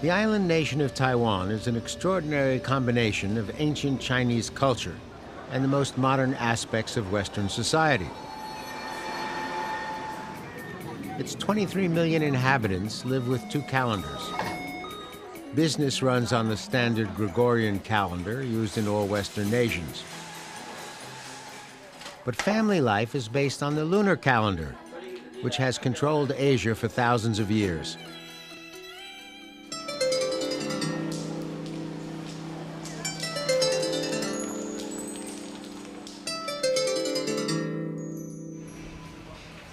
The island nation of Taiwan is an extraordinary combination of ancient Chinese culture and the most modern aspects of Western society. Its 23 million inhabitants live with 2 calendars. Business runs on the standard Gregorian calendar used in all Western nations. But family life is based on the lunar calendar, which has controlled Asia for thousands of years.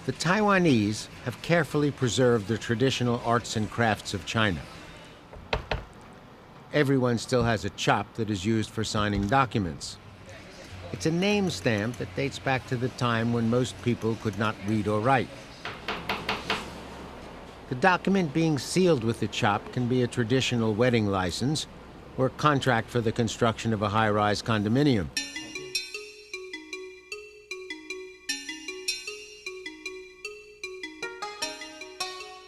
The Taiwanese have carefully preserved the traditional arts and crafts of China. Everyone still has a chop that is used for signing documents. It's a name stamp that dates back to the time when most people could not read or write. The document being sealed with the chop can be a traditional wedding license or a contract for the construction of a high-rise condominium.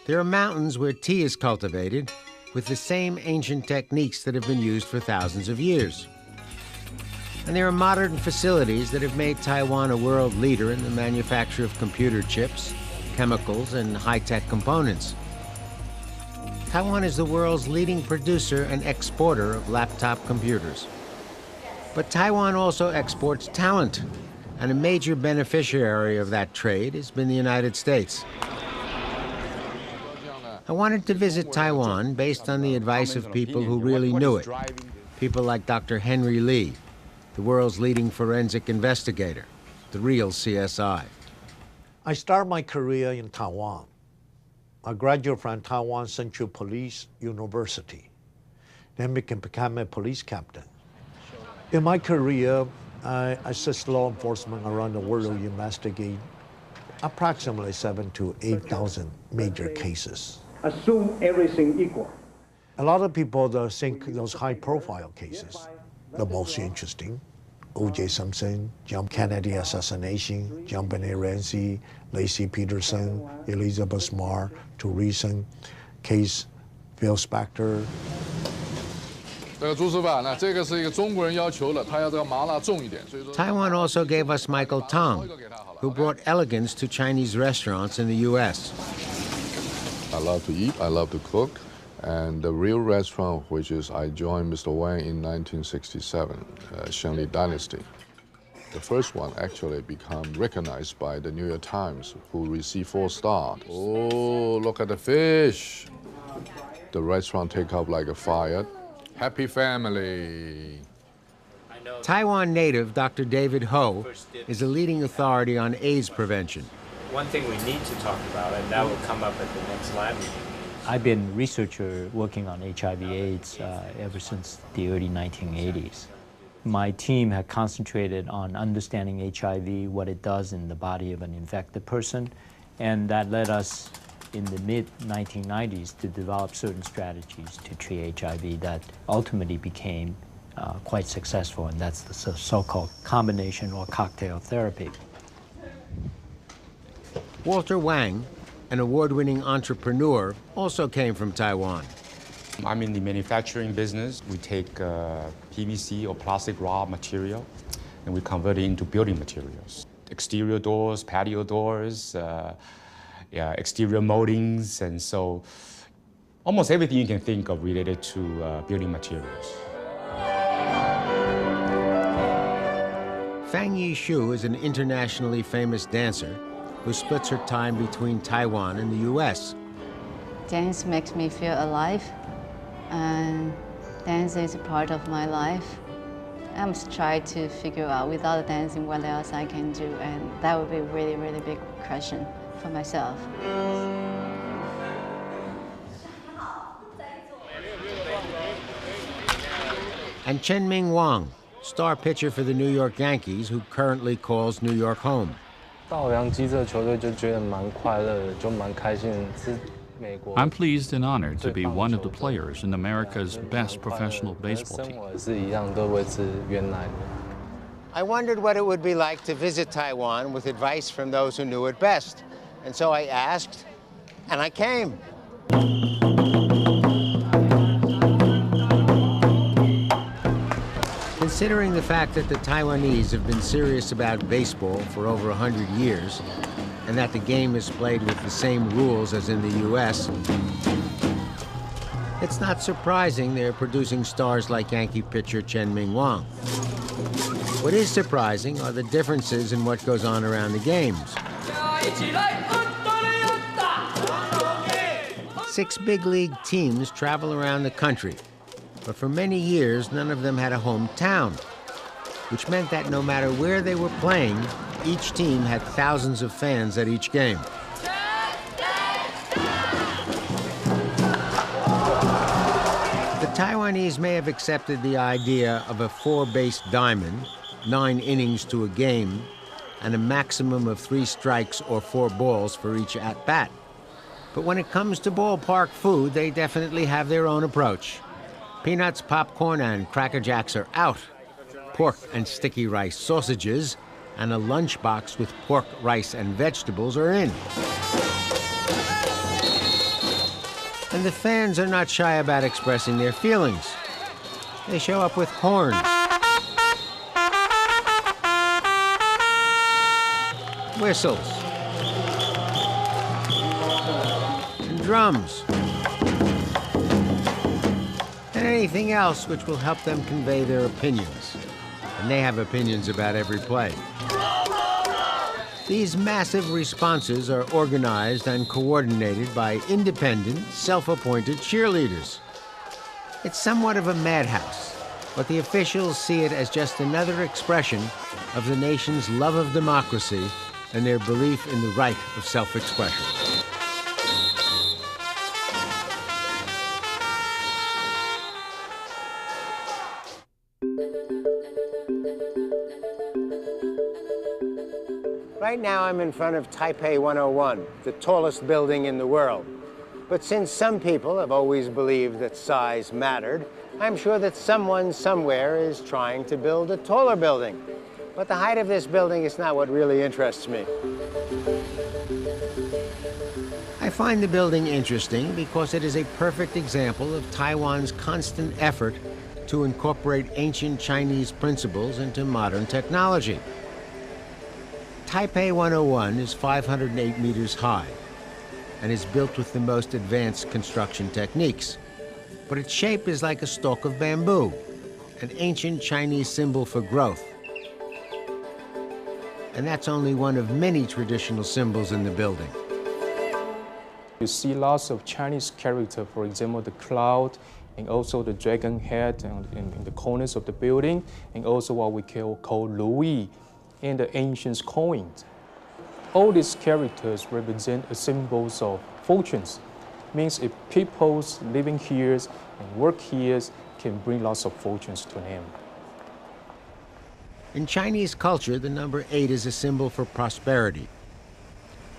There are mountains where tea is cultivated with the same ancient techniques that have been used for thousands of years. And there are modern facilities that have made Taiwan a world leader in the manufacture of computer chips, chemicals, and high-tech components. Taiwan is the world's leading producer and exporter of laptop computers. But Taiwan also exports talent, and a major beneficiary of that trade has been the United States. I wanted to visit Taiwan based on the advice of people who really knew it. People like Dr. Henry Lee, the world's leading forensic investigator, the real CSI. I started my career in Taiwan. I graduated from Taiwan Central Police University, then became a police captain. In my career, I assist law enforcement around the world to investigate approximately 7,000 to 8,000 major cases. Assume everything equal. A lot of people think those high-profile cases, the most interesting. O.J. Simpson, John Kennedy assassination, John Benet Ramsey, Lacey Peterson, Elizabeth Marr, to recent case, Phil Spector. Taiwan also gave us Michael Tong, who brought elegance to Chinese restaurants in the U.S. I love to eat, I love to cook, and the real restaurant, which is I joined Mr. Wang in 1967, Chien-Ming Dynasty. The first one actually became recognized by the New York Times, who received 4 stars. Oh, look at the fish. The restaurant take up like a fire. Happy family. Taiwan native Dr. David Ho is a leading authority on AIDS prevention. One thing we need to talk about, and that will come up at the next lab meeting. I've been a researcher working on HIV/AIDS ever since the early 1980s. My team had concentrated on understanding HIV, what it does in the body of an infected person, and that led us in the mid-1990s to develop certain strategies to treat HIV that ultimately became quite successful, and that's the so-called combination or cocktail therapy. Walter Wang, an award-winning entrepreneur, also came from Taiwan. I'm in the manufacturing business. We take PVC or plastic raw material and we convert it into building materials. Exterior doors, patio doors, exterior moldings, and so almost everything you can think of related to building materials. Fang Yishu is an internationally famous dancer who splits her time between Taiwan and the U.S. Dance makes me feel alive, and dance is a part of my life. I'm trying to figure out without dancing what else I can do, and that would be a really, really big question for myself. And Chien-Ming Wang, star pitcher for the New York Yankees, who currently calls New York home. I'm pleased and honored to be one of the players in America's best professional baseball team. I wondered what it would be like to visit Taiwan with advice from those who knew it best. And so I asked, and I came. Considering the fact that the Taiwanese have been serious about baseball for over 100 years, and that the game is played with the same rules as in the U.S., it's not surprising they're producing stars like Yankee pitcher Chien-Ming. What is surprising are the differences in what goes on around the games. 6 big league teams travel around the country, but for many years, none of them had a hometown, which meant that no matter where they were playing, each team had thousands of fans at each game. The Taiwanese may have accepted the idea of a 4-base diamond, 9 innings to a game, and a maximum of 3 strikes or 4 balls for each at-bat. But when it comes to ballpark food, they definitely have their own approach. Peanuts, popcorn, and Cracker Jacks are out. Pork and sticky rice sausages and a lunchbox with pork, rice, and vegetables are in. And the fans are not shy about expressing their feelings. They show up with horns, whistles, and drums, and anything else which will help them convey their opinions. And they have opinions about every play. These massive responses are organized and coordinated by independent, self-appointed cheerleaders. It's somewhat of a madhouse, but the officials see it as just another expression of the nation's love of democracy and their belief in the right of self-expression. Right now I'm in front of Taipei 101, the tallest building in the world. But since some people have always believed that size mattered, I'm sure that someone somewhere is trying to build a taller building. But the height of this building is not what really interests me. I find the building interesting because it is a perfect example of Taiwan's constant effort to incorporate ancient Chinese principles into modern technology. Taipei 101 is 508 meters high and is built with the most advanced construction techniques. But its shape is like a stalk of bamboo, an ancient Chinese symbol for growth. And that's only one of many traditional symbols in the building. You see lots of Chinese character, for example, the cloud, and also the dragon head in the corners of the building, and also what we call Louis in the ancient coins. All these characters represent symbols of fortunes. Means if people living here and work here can bring lots of fortunes to them. In Chinese culture, the number 8 is a symbol for prosperity.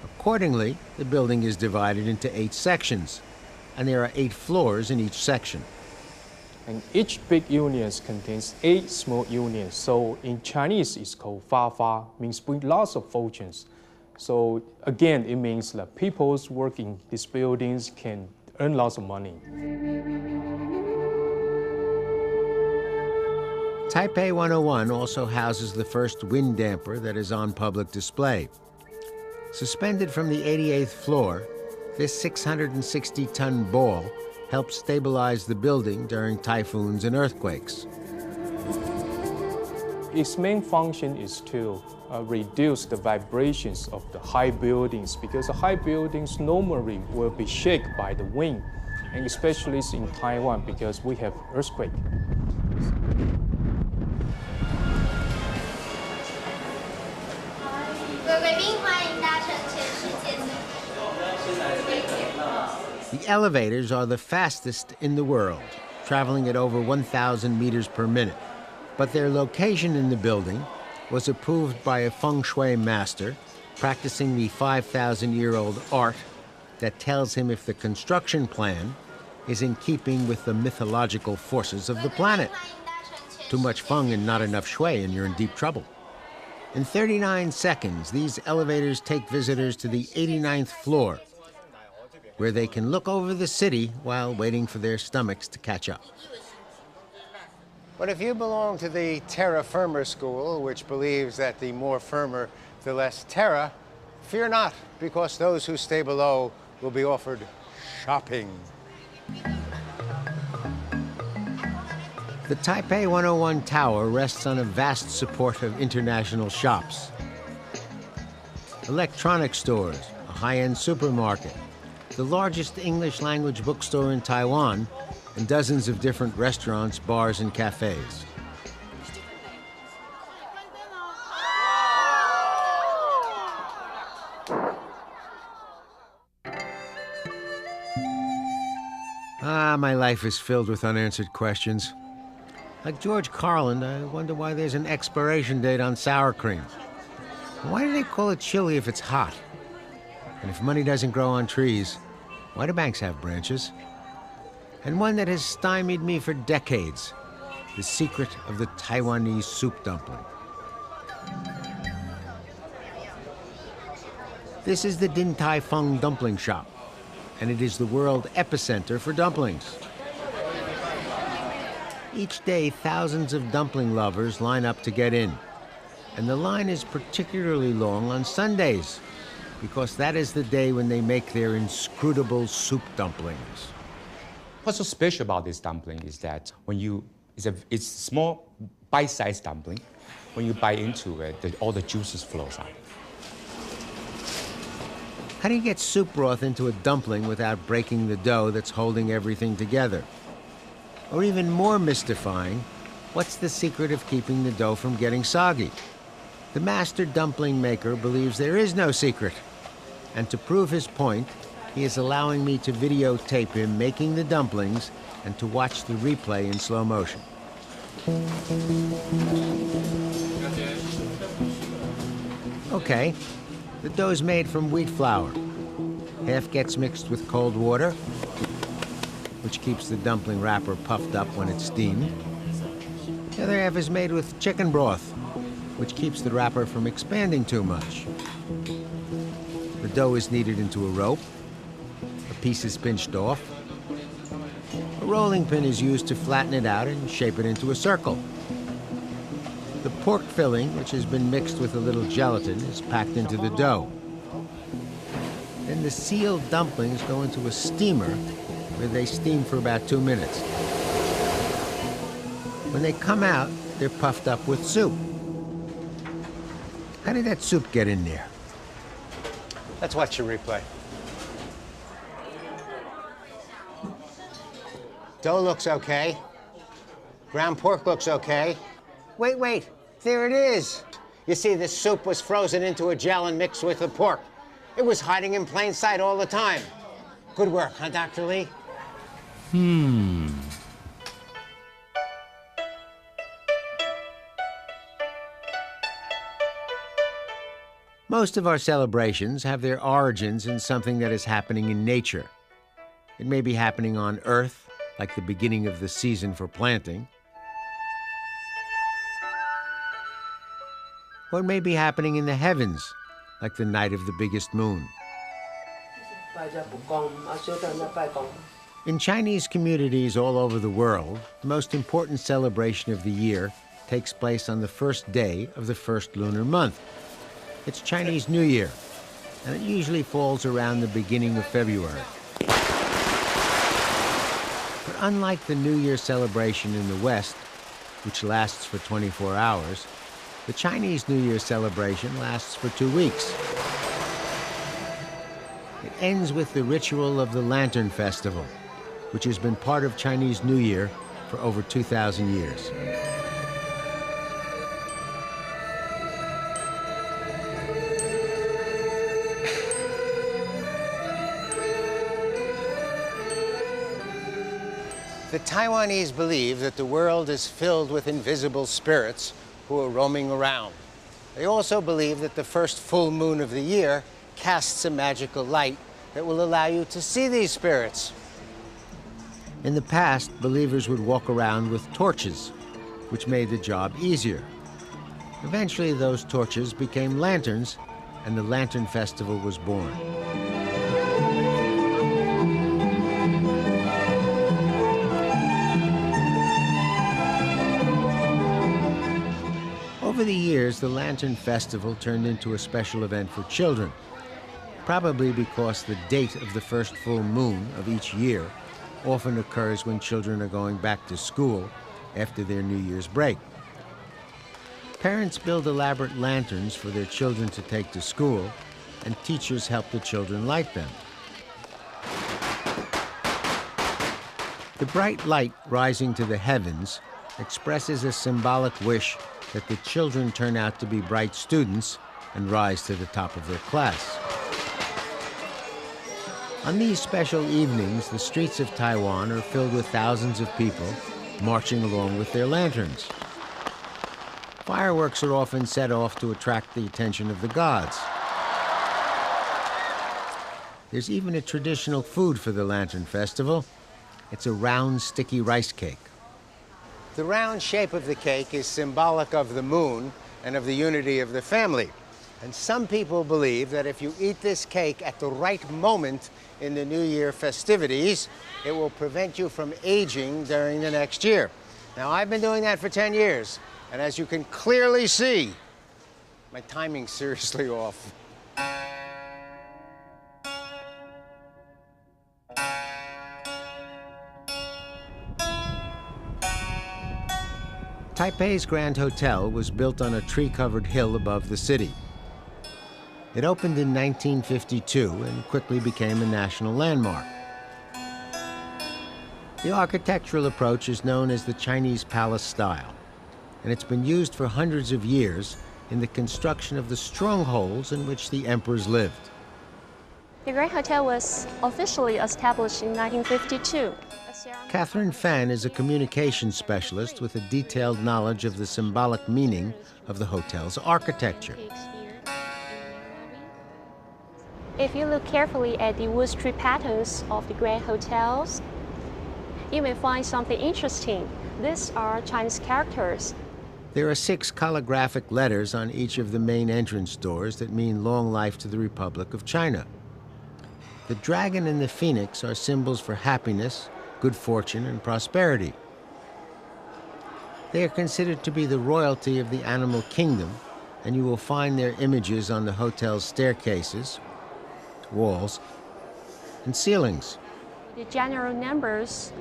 Accordingly, the building is divided into 8 sections, and there are 8 floors in each section. And each big unit contains 8 small units. So in Chinese, it's called fa fa, means bring lots of fortunes. So again, it means that people working in these buildings can earn lots of money. Taipei 101 also houses the first wind damper that is on public display. Suspended from the 88th floor, this 660-ton ball helps stabilize the building during typhoons and earthquakes. Its main function is to reduce the vibrations of the high buildings, because the high buildings normally will be shaken by the wind, and especially in Taiwan because we have earthquake. The elevators are the fastest in the world, traveling at over 1,000 meters per minute. But their location in the building was approved by a feng shui master practicing the 5,000-year-old art that tells him if the construction plan is in keeping with the mythological forces of the planet. Too much feng and not enough shui and you're in deep trouble. In 39 seconds, these elevators take visitors to the 89th floor, where they can look over the city while waiting for their stomachs to catch up. But if you belong to the terra firma school, which believes that the more firmer, the less terra, fear not, because those who stay below will be offered shopping. The Taipei 101 Tower rests on a vast support of international shops. Electronic stores, a high-end supermarket, the largest English-language bookstore in Taiwan, and dozens of different restaurants, bars, and cafes. My life is filled with unanswered questions. Like George Carlin, I wonder why there's an expiration date on sour cream. Why do they call it chili if it's hot? And if money doesn't grow on trees, why do banks have branches? And one that has stymied me for decades, the secret of the Taiwanese soup dumpling. This is the Din Tai Fung dumpling shop, and it is the world epicenter for dumplings. Each day, thousands of dumpling lovers line up to get in. And the line is particularly long on Sundays, because that is the day when they make their inscrutable soup dumplings. What's so special about this dumpling is that it's small, bite-sized dumpling. When you bite into it, all the juices flows out. How do you get soup broth into a dumpling without breaking the dough that's holding everything together? Or even more mystifying, what's the secret of keeping the dough from getting soggy? The master dumpling maker believes there is no secret. And to prove his point, he is allowing me to videotape him making the dumplings and to watch the replay in slow motion. Okay, the dough is made from wheat flour. Half gets mixed with cold water, which keeps the dumpling wrapper puffed up when it's steamed. The other half is made with chicken broth, which keeps the wrapper from expanding too much. The dough is kneaded into a rope. A piece is pinched off. A rolling pin is used to flatten it out and shape it into a circle. The pork filling, which has been mixed with a little gelatin, is packed into the dough. Then the sealed dumplings go into a steamer where they steam for about 2 minutes. When they come out, they're puffed up with soup. How did that soup get in there? Let's watch the replay. Dough looks okay. Ground pork looks okay. Wait, there it is. You see, the soup was frozen into a gel and mixed with the pork. It was hiding in plain sight all the time. Good work, huh, Dr. Lee? Most of our celebrations have their origins in something that is happening in nature. It may be happening on Earth, like the beginning of the season for planting. Or it may be happening in the heavens, like the night of the biggest moon. In Chinese communities all over the world, the most important celebration of the year takes place on the first day of the first lunar month. It's Chinese New Year, and it usually falls around the beginning of February. But unlike the New Year celebration in the West, which lasts for 24 hours, the Chinese New Year celebration lasts for 2 weeks. It ends with the ritual of the Lantern Festival, which has been part of Chinese New Year for over 2,000 years. The Taiwanese believe that the world is filled with invisible spirits who are roaming around. They also believe that the first full moon of the year casts a magical light that will allow you to see these spirits. In the past, believers would walk around with torches, which made the job easier. Eventually, those torches became lanterns, and the Lantern Festival was born. Over the years, the Lantern Festival turned into a special event for children, probably because the date of the first full moon of each year often occurs when children are going back to school after their New Year's break. Parents build elaborate lanterns for their children to take to school, and teachers help the children light them. The bright light rising to the heavens expresses a symbolic wish that the children turn out to be bright students and rise to the top of their class. On these special evenings, the streets of Taiwan are filled with thousands of people marching along with their lanterns. Fireworks are often set off to attract the attention of the gods. There's even a traditional food for the Lantern Festival. It's a round, sticky rice cake. The round shape of the cake is symbolic of the moon and of the unity of the family. And some people believe that if you eat this cake at the right moment in the New Year festivities, it will prevent you from aging during the next year. Now, I've been doing that for 10 years, and as you can clearly see, my timing's seriously off. Taipei's Grand Hotel was built on a tree-covered hill above the city. It opened in 1952 and quickly became a national landmark. The architectural approach is known as the Chinese palace style, and it's been used for hundreds of years in the construction of the strongholds in which the emperors lived. The Grand Hotel was officially established in 1952. Catherine Fan is a communications specialist with a detailed knowledge of the symbolic meaning of the hotel's architecture. If you look carefully at the wood strip patterns of the Grand Hotels, you may find something interesting. These are Chinese characters. There are 6 calligraphic letters on each of the main entrance doors that mean long life to the Republic of China. The dragon and the phoenix are symbols for happiness, good fortune, and prosperity. They are considered to be the royalty of the animal kingdom, and you will find their images on the hotel's staircases, walls, and ceilings. The general numbers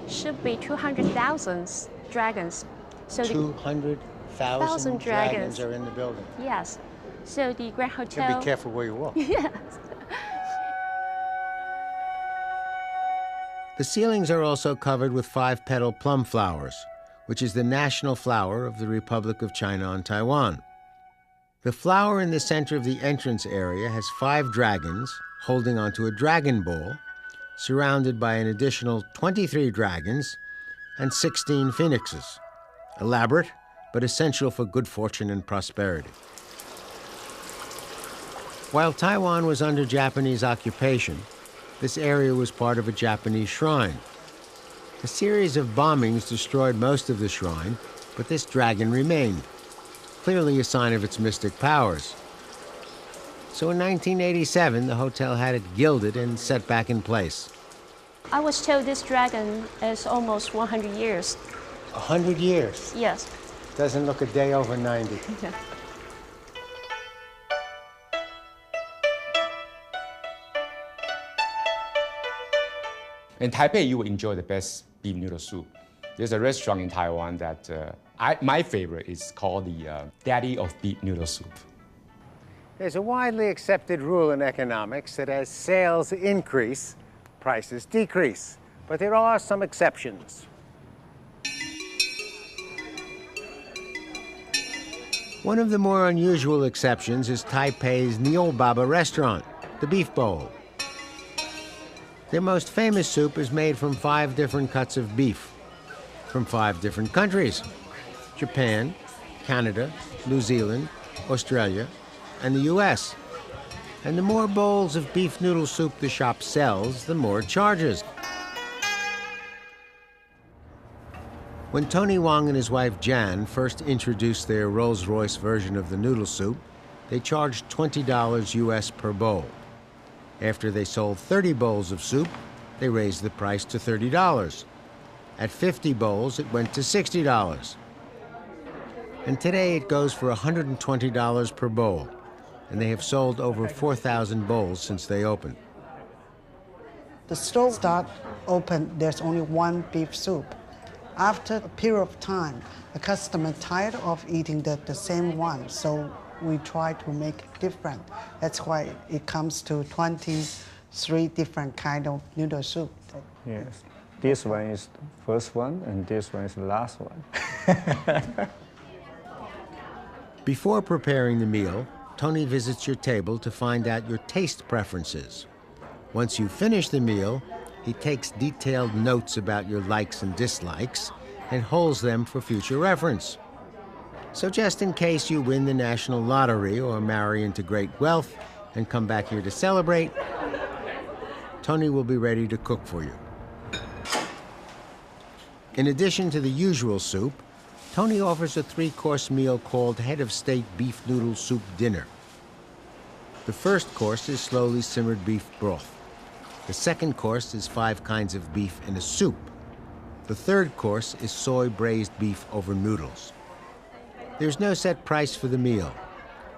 should be 200,000 dragons. So 200,000 dragons are in the building. Yes. So the Grand Hotel... So be careful where you walk. Yes. The ceilings are also covered with 5-petal plum flowers, which is the national flower of the Republic of China on Taiwan. The flower in the center of the entrance area has 5 dragons holding onto a dragon ball, surrounded by an additional 23 dragons and 16 phoenixes. Elaborate, but essential for good fortune and prosperity. While Taiwan was under Japanese occupation, this area was part of a Japanese shrine. A series of bombings destroyed most of the shrine, but this dragon remained, clearly a sign of its mystic powers. So in 1987, the hotel had it gilded and set back in place. I was told this dragon is almost 100 years. 100 years? Yes. Doesn't look a day over 90. Yeah. In Taipei, you will enjoy the best beef noodle soup. There's a restaurant in Taiwan that my favorite is called the Daddy of Beef Noodle Soup. There's a widely accepted rule in economics that as sales increase, prices decrease. But there are some exceptions. One of the more unusual exceptions is Taipei's Niu Baba restaurant, the beef bowl. Their most famous soup is made from 5 different cuts of beef, from 5 different countries: Japan, Canada, New Zealand, Australia, and the US. And the more bowls of beef noodle soup the shop sells, the more it charges. When Tony Wong and his wife Jan first introduced their Rolls-Royce version of the noodle soup, they charged $20 US per bowl. After they sold 30 bowls of soup, they raised the price to $30. At 50 bowls, it went to $60. And today it goes for $120 per bowl, and they have sold over 4,000 bowls since they opened. The store start open, there's only one beef soup. After a period of time, the customer tired of eating the same one, so we try to make it different. That's why it comes to 23 different kind of noodle soup. Yes, this one is the first one, and this one is the last one. Before preparing the meal, Tony visits your table to find out your taste preferences. Once you finish the meal, he takes detailed notes about your likes and dislikes and holds them for future reference. So just in case you win the national lottery or marry into great wealth and come back here to celebrate, Tony will be ready to cook for you. In addition to the usual soup, Tony offers a 3-course meal called Head of State Beef Noodle Soup Dinner. The first course is slowly simmered beef broth. The second course is 5 kinds of beef in a soup. The third course is soy braised beef over noodles. There's no set price for the meal.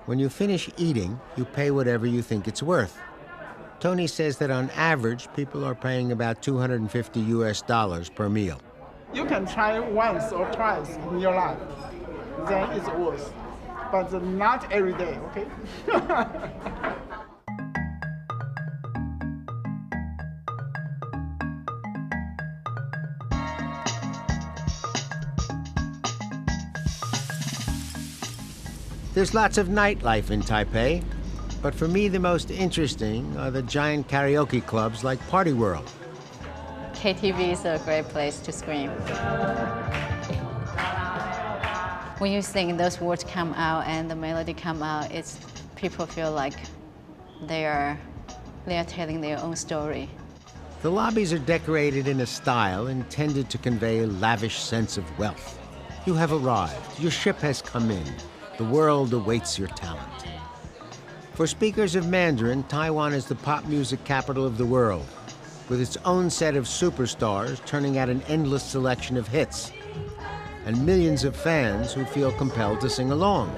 When you finish eating, you pay whatever you think it's worth. Tony says that on average, people are paying about $250 US per meal. You can try once or twice in your life, then it's worth. But not every day, okay? There's lots of nightlife in Taipei, but for me the most interesting are the giant karaoke clubs like Party World. KTV is a great place to scream. When you sing, those words come out and the melody come out, people feel like they are telling their own story. The lobbies are decorated in a style intended to convey a lavish sense of wealth. You have arrived. Your ship has come in. The world awaits your talent. For speakers of Mandarin, Taiwan is the pop music capital of the world, with its own set of superstars turning out an endless selection of hits, and millions of fans who feel compelled to sing along.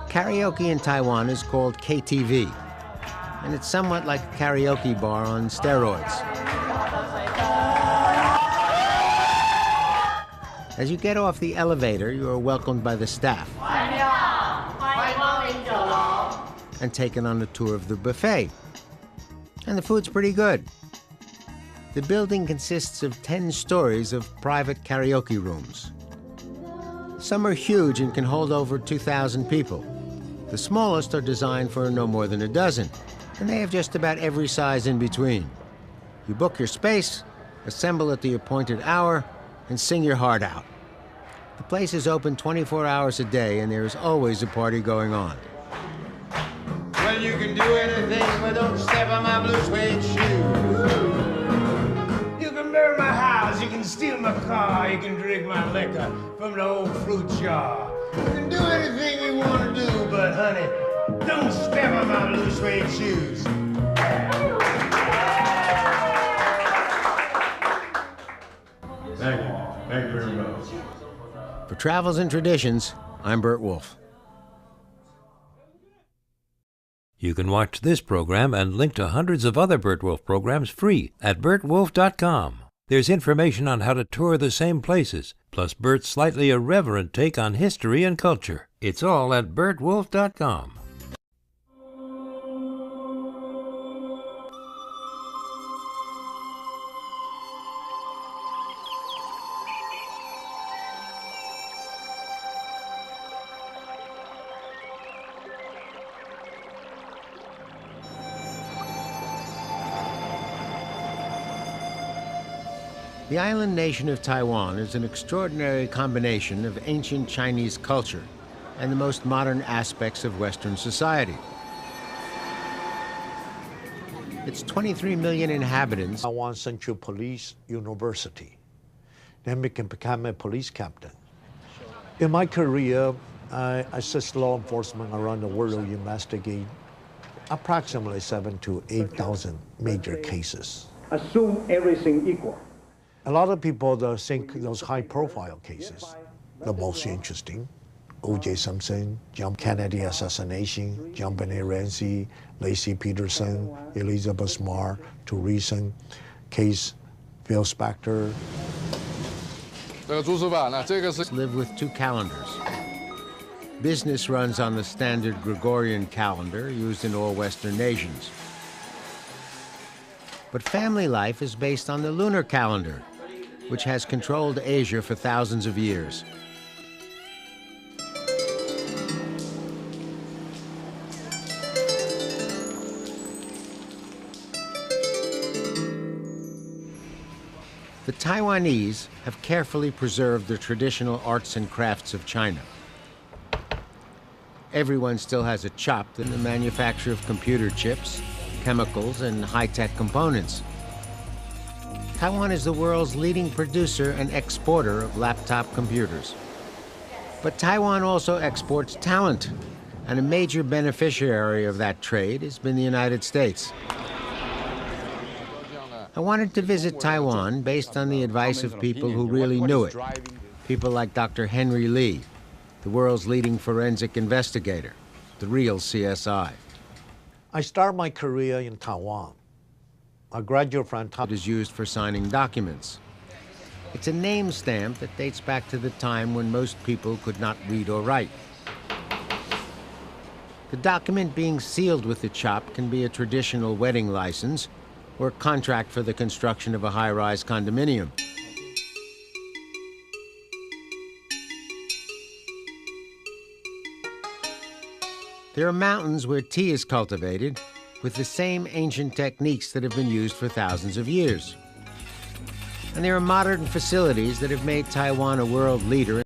Karaoke in Taiwan is called KTV, and it's somewhat like a karaoke bar on steroids. As you get off the elevator, you are welcomed by the staff and taken on a tour of the buffet. And the food's pretty good. The building consists of 10 stories of private karaoke rooms. Some are huge and can hold over 2,000 people. The smallest are designed for no more than a dozen, and they have just about every size in between. You book your space, assemble at the appointed hour, and sing your heart out. The place is open 24 hours a day, and there is always a party going on. Well, you can do anything, but don't step on my blue suede shoes. You can burn my house, you can steal my car, you can drink my liquor from the old fruit jar. You can do anything you want to do, but honey, don't step on my blue suede shoes. Thank you. Thank you very much. For Travels and Traditions, I'm Burt Wolf. You can watch this program and link to hundreds of other Burt Wolf programs free at burtwolf.com. There's information on how to tour the same places, plus Burt's slightly irreverent take on history and culture. It's all at burtwolf.com. The island nation of Taiwan is an extraordinary combination of ancient Chinese culture and the most modern aspects of Western society. Its 23 million inhabitants. Taiwan Central Police University. Then became a police captain. In my career, I assist law enforcement around the world to investigate approximately 7,000 to 8,000 major cases. Assume everything equal. A lot of people think those high-profile cases, the most interesting. O.J. Simpson, John Kennedy assassination, John Benet Ramsey, Lacey Peterson, Elizabeth Marr, to recent case, Phil Spector. Live with two calendars. Business runs on the standard Gregorian calendar used in all Western nations. But family life is based on the lunar calendar, which has controlled Asia for thousands of years. The Taiwanese have carefully preserved the traditional arts and crafts of China. Everyone still has a chop in the manufacture of computer chips, chemicals, and high-tech components. Taiwan is the world's leading producer and exporter of laptop computers. But Taiwan also exports talent, and a major beneficiary of that trade has been the United States. I wanted to visit Taiwan based on the advice of people who really knew it. People like Dr. Henry Lee, the world's leading forensic investigator, the real CSI. I started my career in Taiwan. I graduated from Taiwan. It is used for signing documents. It's a name stamp that dates back to the time when most people could not read or write. The document being sealed with the chop can be a traditional wedding license or a contract for the construction of a high-rise condominium. There are mountains where tea is cultivated with the same ancient techniques that have been used for thousands of years. And there are modern facilities that have made Taiwan a world leader